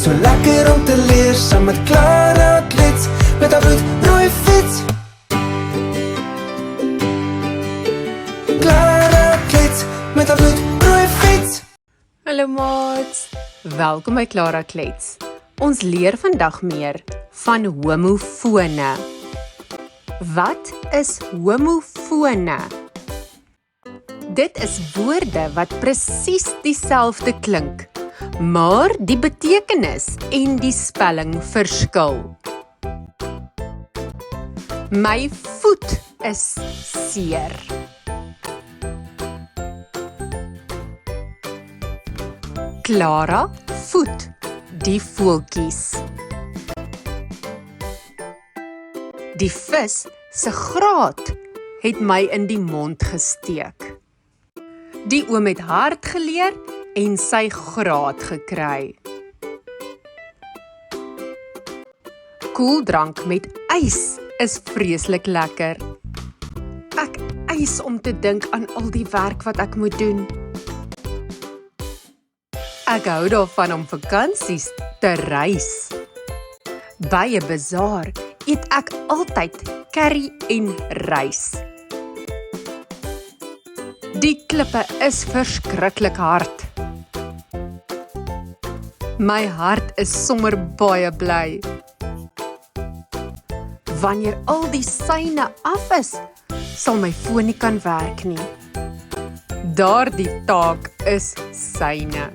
is so lekker om te leer saam met Clara Klets met haar bloedrooi fiets. Clara Klets met haar bloedrooi fiets. Hallo maats, welkom by Clara Klets. Ons leer vandag meer van homofone. Wat is homofone? Dit is woorde wat presies dieselfde klink, maar die betekenis en die spelling verskil. My voet is seer. Clara voet die voeltjies. Die vis se graat het my in die mond gesteek. Die oom het hard geleer en sy graad gekry. Koeldrank met ys is vreeslik lekker. Ek eis om te dink aan al die werk wat ek moet doen. Ek hou daarvan om vakansies te reis. By 'n bazaar eet ek altyd curry en rys. Die klippe is verskriklik hard. My hart is sommer baie bly. Wanneer al die syne af is, sal my foon nie kan werk nie. Daardie taak is syne.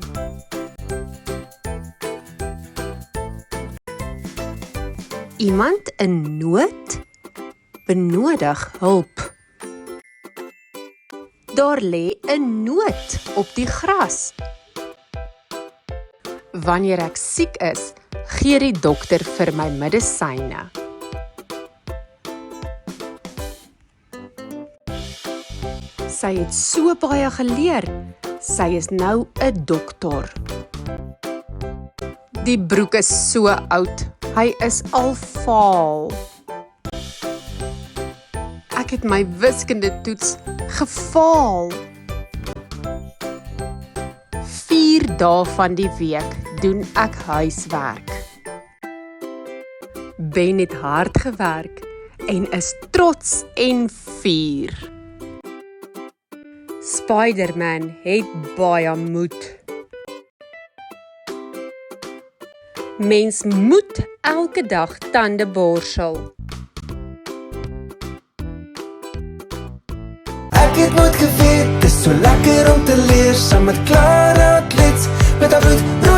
Iemand in nood benodig hulp. Daar lê 'n noot op die gras. Wanneer ek siek is, gee die dokter vir my medisyne. Sy het so baie geleer, sy is nou 'n dokter. Die broek is so oud, hy is al vaal. Ek het my wiskunde toets gefaal. 4 dae van die week doen ek huiswerk. Ben het hard gewerk en is trots en fier. Spider-Man het baie moed. Mens moet elke dag tande borsel. Ek het nooit geweet, dis so lekker om te leer saam met Clara Klets met haar bloedrooi